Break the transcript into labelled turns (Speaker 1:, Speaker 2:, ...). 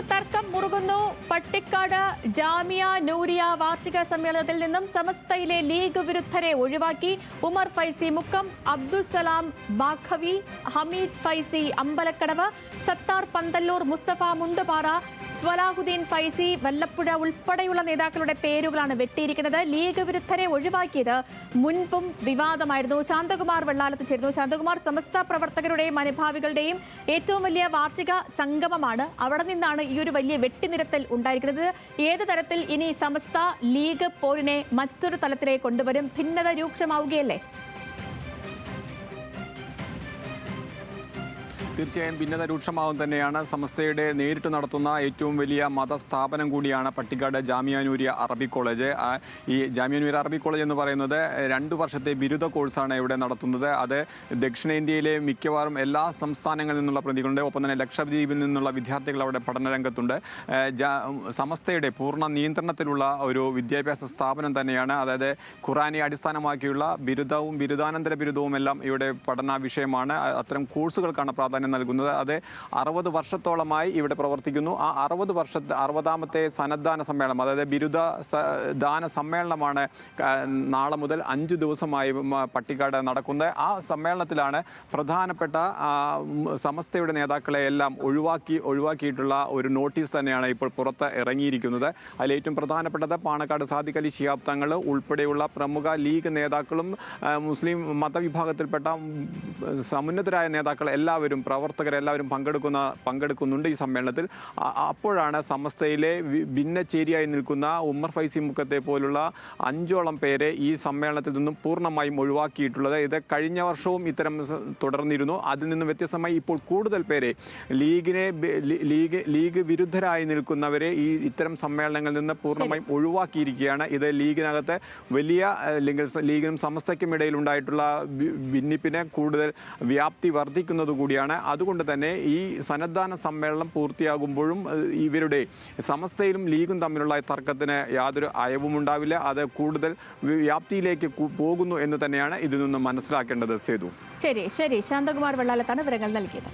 Speaker 1: തർക്കം മുറുകുന്നു. പട്ടിക്കാട് ജാമിയ നൂരിയ വാർഷിക സമ്മേളനത്തിൽ നിന്നും സമസ്തയിലെ ലീഗ് വിരുദ്ധരെ ഒഴിവാക്കി. ഉമർ ഫൈസി മുക്കം, അബ്ദുസലാം ബാഖവി, ഹമീദ് ഫൈസി അമ്പലക്കടവ്, സത്താർ പന്തല്ലൂർ, മുസ്തഫ മുണ്ടുപാറ, സ്വലാഹുദ്ദീൻ ഫൈസി വല്ലപ്പുഴ ഉൾപ്പെടെയുള്ള നേതാക്കളുടെ പേരുകളാണ് വെട്ടിയിരിക്കുന്നത്. ലീഗ് വിരുദ്ധരെ ഒഴിവാക്കിയത് മുൻപും വിവാദമായിരുന്നു. ശാന്തകുമാർ വെള്ളാലത്ത് ചേരുന്നു. ശാന്തകുമാർ, സമസ്ത പ്രവർത്തകരുടെയും അനുഭാവികളുടെയും ഏറ്റവും വലിയ വാർഷിക സംഗമമാണ്. അവിടെ നിന്നാണ് ഈ ഒരു വലിയ വെട്ടിനിരത്തൽ ഉണ്ടായിരിക്കുന്നത്. ഏത് തരത്തിൽ ഇനി സമസ്ത ലീഗ് പോരിനെ മറ്റൊരു തലത്തിലേക്ക് കൊണ്ടുവരും? ഭിന്നത രൂക്ഷമാവുകയല്ലേ?
Speaker 2: തീർച്ചയായും ഭിന്നത രൂക്ഷമാവും തന്നെയാണ്. സമസ്തയുടെ നേരിട്ട് നടത്തുന്ന ഏറ്റവും വലിയ മതസ്ഥാപനം കൂടിയാണ് പട്ടിക്കാട് ജാമിയ നൂരിയ അറബി കോളേജ്. ഈ ജാമിയ നൂരിയ അറബി കോളേജ് എന്ന് പറയുന്നത് 2 വർഷത്തെ ബിരുദ കോഴ്സാണ് ഇവിടെ നടത്തുന്നത്. അത് ദക്ഷിണേന്ത്യയിലെ മിക്കവാറും എല്ലാ സംസ്ഥാനങ്ങളിൽ നിന്നുള്ള പ്രതികളുണ്ട്. ഒപ്പം തന്നെ ലക്ഷദ്വീപിൽ നിന്നുള്ള വിദ്യാർത്ഥികൾ അവിടെ പഠനരംഗത്തുണ്ട്. സമസ്തയുടെ പൂർണ്ണ നിയന്ത്രണത്തിലുള്ള ഒരു വിദ്യാഭ്യാസ സ്ഥാപനം തന്നെയാണ്. അതായത് ഖുറാനെ അടിസ്ഥാനമാക്കിയുള്ള ബിരുദവും ബിരുദാനന്തര ബിരുദവും എല്ലാം ഇവിടെ പഠന വിഷയമാണ്. അത്തരം കോഴ്സുകൾക്കാണ് പ്രാധാന്യം നൽകുന്നത്. അത് 60 വർഷത്തോളമായി ഇവിടെ പ്രവർത്തിക്കുന്നു. ആ 60ാമത്തെ സന്നദ്ധാന സമ്മേളനം, അതായത് ബിരുദ ദാന സമ്മേളനമാണ് നാളെ മുതൽ 5 ദിവസമായി പട്ടിക്കാട് നടക്കുന്നത്. ആ സമ്മേളനത്തിലാണ് പ്രധാനപ്പെട്ട സമസ്തയുടെ നേതാക്കളെ എല്ലാം ഒഴിവാക്കിയിട്ടുള്ള ഒരു നോട്ടീസ് തന്നെയാണ് ഇപ്പോൾ പുറത്ത് ഇറങ്ങിയിരിക്കുന്നത്. അതിലേറ്റവും പ്രധാനപ്പെട്ടത് പാണക്കാട് സാദിഖ് അലി ശിഹാബ് തങ്ങൾ ഉൾപ്പെടെയുള്ള പ്രമുഖ ലീഗ് നേതാക്കളും മുസ്ലിം മതവിഭാഗത്തിൽപ്പെട്ട സമുന്നതരായ നേതാക്കൾ എല്ലാവരും പ്രവർത്തകരെല്ലാവരും പങ്കെടുക്കുന്നുണ്ട് ഈ സമ്മേളനത്തിൽ. അപ്പോഴാണ് സമസ്തയിലെ ഭിന്നചേരിയായി നിൽക്കുന്ന ഉമർ ഫൈസി മുക്കത്തെ പോലുള്ള 5ഓളം പേരെ ഈ സമ്മേളനത്തിൽ നിന്നും പൂർണ്ണമായും ഒഴിവാക്കിയിട്ടുള്ളത്. ഇത് കഴിഞ്ഞ വർഷവും ഇത്തരം തുടർന്നിരുന്നു. അതിൽ നിന്നും വ്യത്യസ്തമായി ഇപ്പോൾ കൂടുതൽ പേരെ ലീഗ് വിരുദ്ധരായി നിൽക്കുന്നവരെ ഇത്തരം സമ്മേളനങ്ങളിൽ നിന്ന് പൂർണ്ണമായും ഒഴിവാക്കിയിരിക്കുകയാണ്. ഇത് ലീഗിനകത്ത് വലിയ ലീഗിനും സമസ്തയ്ക്കും ഇടയിലുണ്ടായിട്ടുള്ള ഭിന്നിപ്പിന് കൂടുതൽ വ്യാപ്തി വർദ്ധിക്കുന്നത് കൂടിയാണ്. അതുകൊണ്ട് തന്നെ ഈ സന്നദ്ധാന സമ്മേളനം പൂർത്തിയാകുമ്പോഴും ഇവരുടെ സമസ്തയിലും ലീഗും തമ്മിലുള്ള തർക്കത്തിന് യാതൊരു അയവും ഉണ്ടാവില്ല. അത് കൂടുതൽ വ്യാപ്തിയിലേക്ക് പോകുന്നു എന്ന് തന്നെയാണ് ഇതിൽ നിന്നും മനസ്സിലാക്കേണ്ടത്. സേതു,
Speaker 1: ശരി. ശാന്തകുമാർ വെള്ളാലത്താണ് വിവരങ്ങൾ നൽകിയത്.